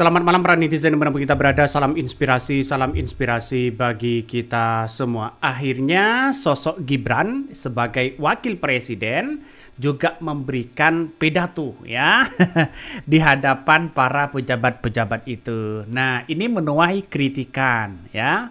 Selamat malam para netizen dimanapun kita berada, salam inspirasi bagi kita semua. Akhirnya sosok Gibran sebagai wakil presiden juga memberikan pidato ya di hadapan para pejabat-pejabat itu. Nah, ini menuai kritikan ya.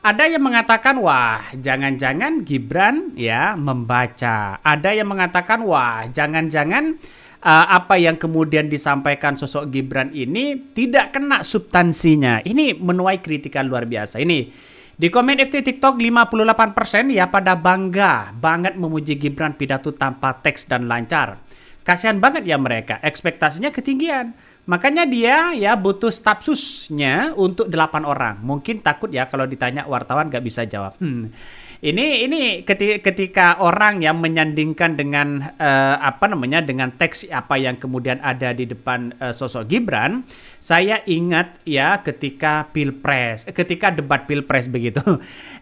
Ada yang mengatakan wah, jangan-jangan Gibran ya membaca. Ada yang mengatakan wah, jangan-jangan apa yang kemudian disampaikan sosok Gibran ini tidak kena substansinya. Ini menuai kritikan luar biasa. Ini di komen FT TikTok 58% ya pada bangga banget memuji Gibran pidato tanpa teks dan lancar. Kasihan banget ya mereka, ekspektasinya ketinggian. Makanya dia ya butuh staf susnya untuk 8 orang. Mungkin takut ya kalau ditanya wartawan gak bisa jawab. Ini ketika orang yang menyandingkan dengan dengan teks apa yang kemudian ada di depan sosok Gibran, saya ingat ya ketika debat Pilpres begitu.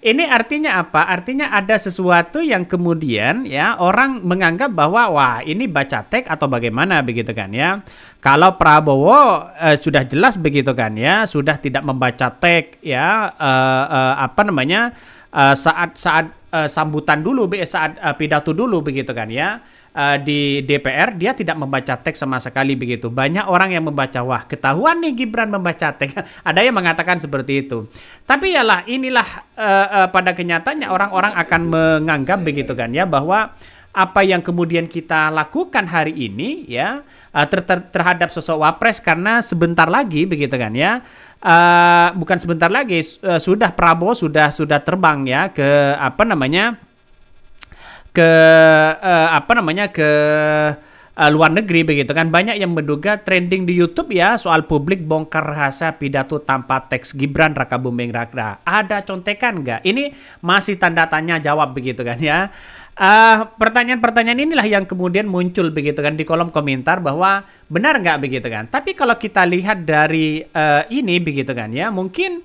Ini artinya apa? Artinya ada sesuatu yang kemudian ya orang menganggap bahwa wah ini baca teks atau bagaimana begitu kan ya. Kalau Prabowo sudah jelas begitu kan ya, sudah tidak membaca teks ya saat sambutan dulu saat pidato dulu begitu kan ya. Di DPR dia tidak membaca teks sama sekali begitu. Banyak orang yang membaca wah ketahuan nih Gibran membaca teks. Ada yang mengatakan seperti itu. Tapi yalah inilah pada kenyataannya orang-orang akan menganggap begitu kan ya bahwa apa yang kemudian kita lakukan hari ini ya terhadap sosok Wapres karena sebentar lagi begitu kan ya bukan sebentar lagi sudah Prabowo sudah terbang ya ke luar negeri begitu kan. Banyak yang menduga trending di YouTube ya soal publik bongkar rahasia pidato tanpa teks Gibran Rakabuming Raka. Ada contekan nggak? Ini masih tanda tanya jawab begitu kan ya. Pertanyaan-pertanyaan inilah yang kemudian muncul begitu kan di kolom komentar bahwa benar nggak begitu kan. Tapi kalau kita lihat dari ini begitu kan ya mungkin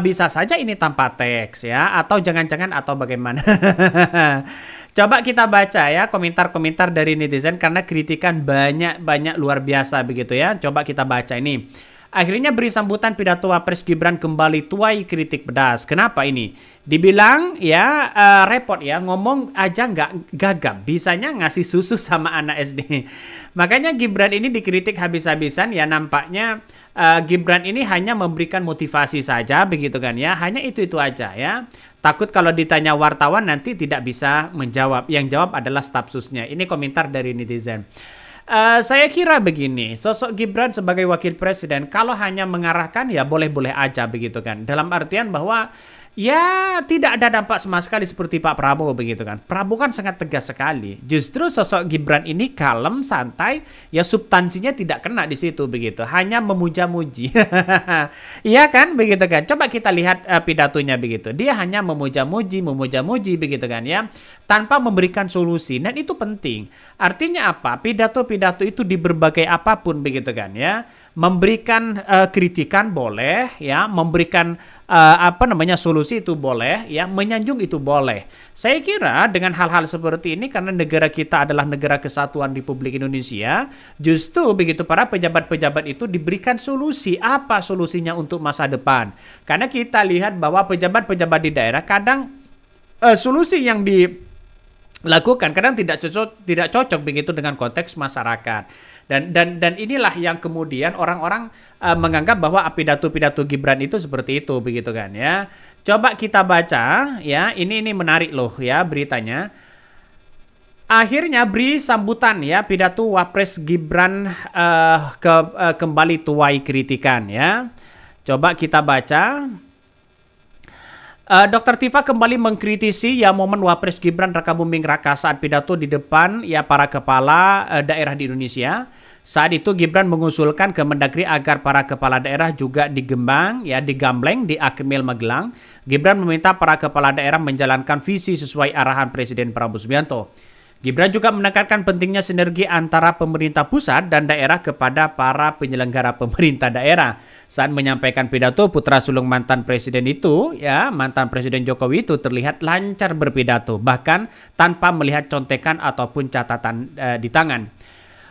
bisa saja ini tanpa teks ya atau jangan-jangan atau bagaimana. Coba kita baca ya komentar-komentar dari netizen karena kritikan banyak luar biasa begitu ya. Coba kita baca ini. Akhirnya beri sambutan pidato Wapres Gibran kembali tuai kritik pedas. Kenapa ini? Dibilang ya repot ya ngomong aja nggak gagap. Bisanya ngasih susu sama anak SD. Makanya Gibran ini dikritik habis-habisan ya nampaknya Gibran ini hanya memberikan motivasi saja begitu kan ya. Hanya itu aja ya. Takut kalau ditanya wartawan nanti tidak bisa menjawab. Yang jawab adalah staf susnya. Ini komentar dari netizen. Saya kira begini, sosok Gibran sebagai wakil presiden kalau hanya mengarahkan ya boleh-boleh aja begitu kan. Dalam artian bahwa ya tidak ada dampak sama sekali seperti Pak Prabowo begitu kan. Prabowo kan sangat tegas sekali. Justru sosok Gibran ini kalem, santai, ya substansinya tidak kena di situ begitu. Hanya memuja-muji. Iya kan begitu kan. Coba kita lihat pidatonya begitu. Dia hanya memuja-muji begitu kan ya. Tanpa memberikan solusi. Dan itu penting. Artinya apa? Pidato-pidato itu di berbagai apapun begitu kan ya. Memberikan kritikan boleh ya, memberikan solusi itu boleh ya, menyanjung itu boleh. Saya kira dengan hal-hal seperti ini karena negara kita adalah negara kesatuan Republik Indonesia, justru begitu para pejabat-pejabat itu diberikan solusi. Apa solusinya untuk masa depan? Karena kita lihat bahwa pejabat-pejabat di daerah kadang solusi yang dilakukan kadang tidak cocok begitu dengan konteks masyarakat. Dan inilah yang kemudian orang-orang menganggap bahwa pidato-pidato Gibran itu seperti itu begitu kan ya. Coba kita baca ya, ini menarik loh ya beritanya. Akhirnya beri sambutan ya pidato Wapres Gibran kembali tuai kritikan ya. Coba kita baca. Dr. Tifa kembali mengkritisi ya momen Wapres Gibran Rakabuming Raka saat pidato di depan ya para kepala daerah di Indonesia. Saat itu Gibran mengusulkan ke Mendagri agar para kepala daerah juga digambleng di Akmil Magelang. Gibran meminta para kepala daerah menjalankan visi sesuai arahan Presiden Prabowo Subianto. Gibran juga menekankan pentingnya sinergi antara pemerintah pusat dan daerah kepada para penyelenggara pemerintah daerah. Saat menyampaikan pidato, putra sulung mantan presiden Jokowi itu terlihat lancar berpidato, bahkan tanpa melihat contekan ataupun catatan di tangan.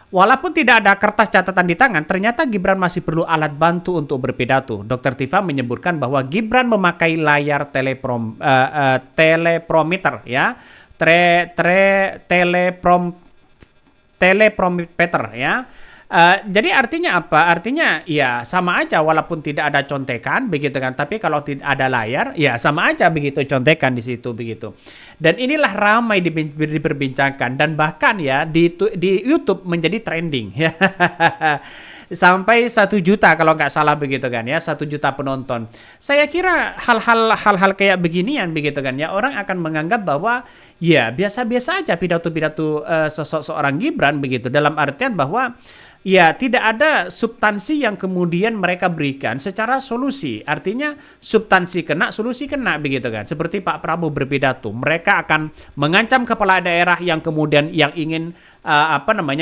Walaupun tidak ada kertas catatan di tangan, ternyata Gibran masih perlu alat bantu untuk berpidato. Dr. Tifa menyebutkan bahwa Gibran memakai layar teleprompter ya, teleprompter ya. Jadi artinya apa? Artinya ya sama aja walaupun tidak ada contekan begitu kan. Tapi kalau tidak ada layar ya sama aja begitu contekan di situ begitu. Dan inilah ramai diperbincangkan dan bahkan ya di YouTube menjadi trending ya. Sampai 1 juta kalau nggak salah begitu kan ya, 1 juta penonton. Saya kira hal-hal kayak beginian begitu kan ya, orang akan menganggap bahwa ya biasa-biasa aja pidato-pidato sosok seorang Gibran begitu, dalam artian bahwa ya tidak ada substansi yang kemudian mereka berikan secara solusi. Artinya substansi kena, solusi kena begitu kan. Seperti Pak Prabowo berpidato, mereka akan mengancam kepala daerah yang kemudian yang ingin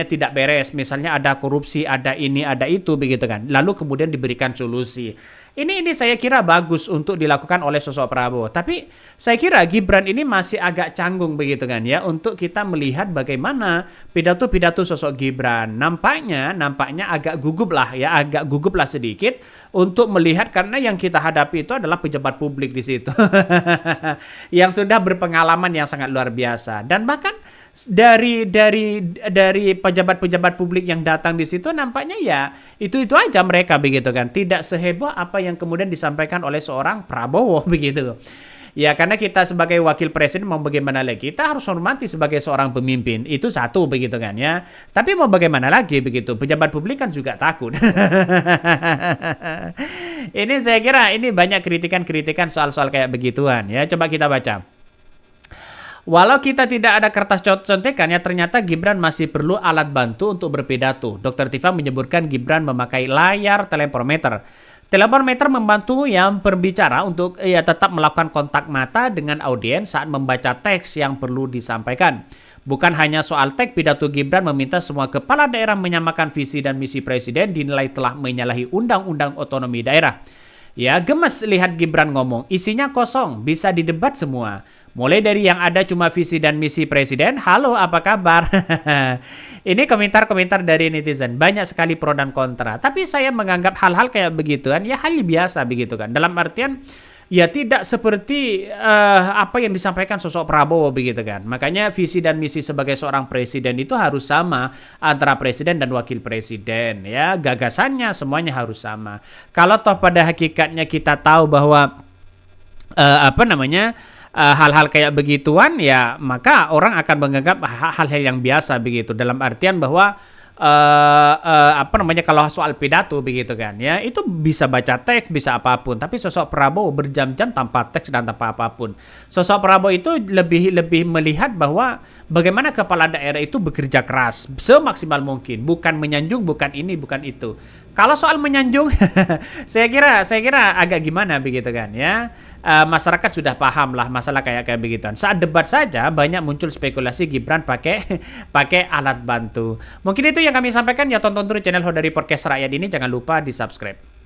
tidak beres. Misalnya ada korupsi, ada ini, ada itu begitu kan. Lalu kemudian diberikan solusi. Ini saya kira bagus untuk dilakukan oleh sosok Prabowo. Tapi saya kira Gibran ini masih agak canggung begitu kan ya untuk kita melihat bagaimana pidato-pidato sosok Gibran. Nampaknya agak gugup lah ya, agak gugup lah sedikit untuk melihat karena yang kita hadapi itu adalah pejabat publik di situ. Yang sudah berpengalaman yang sangat luar biasa dan bahkan dari pejabat-pejabat publik yang datang di situ nampaknya ya itu aja mereka begitu kan, tidak seheboh apa yang kemudian disampaikan oleh seorang Prabowo begitu ya, karena kita sebagai wakil presiden mau bagaimana lagi, kita harus hormati sebagai seorang pemimpin, itu satu begitu kan ya, tapi mau bagaimana lagi begitu, pejabat publik kan juga takut. Ini saya kira ini banyak kritikan soal-soal kayak begituan ya, coba kita baca. Walau kita tidak ada kertas contekan ya, ternyata Gibran masih perlu alat bantu untuk berpidato. Dr. Tifa menyebutkan Gibran memakai layar teleprompter. Teleprompter membantu yang berbicara untuk tetap melakukan kontak mata dengan audiens saat membaca teks yang perlu disampaikan. Bukan hanya soal teks, pidato Gibran meminta semua kepala daerah menyamakan visi dan misi presiden dinilai telah menyalahi undang-undang otonomi daerah. Ya, gemes lihat Gibran ngomong, isinya kosong, bisa didebat semua. Mulai dari yang ada cuma visi dan misi presiden, halo apa kabar? Ini komentar-komentar dari netizen, banyak sekali pro dan kontra. Tapi saya menganggap hal-hal kayak begituan ya hal biasa begitu kan. Dalam artian ya tidak seperti apa yang disampaikan sosok Prabowo begitu kan. Makanya visi dan misi sebagai seorang presiden itu harus sama antara presiden dan wakil presiden ya. Gagasannya semuanya harus sama. Kalau toh pada hakikatnya kita tahu bahwa hal-hal kayak begituan ya, maka orang akan menganggap hal-hal yang biasa begitu, dalam artian bahwa kalau soal pidato begitu kan ya, itu bisa baca teks, bisa apapun, tapi sosok Prabowo berjam-jam tanpa teks dan tanpa apapun. Sosok Prabowo itu lebih melihat bahwa bagaimana kepala daerah itu bekerja keras semaksimal mungkin, bukan menyanjung, bukan ini, bukan itu. Kalau soal menyanjung saya kira agak gimana begitu kan ya. Masyarakat sudah paham lah masalah kayak begituan. Saat debat saja banyak muncul spekulasi Gibran pakai alat bantu. Mungkin itu yang kami sampaikan ya, tonton terus channel Hodari Podcast Rakyat ini, jangan lupa di-subscribe.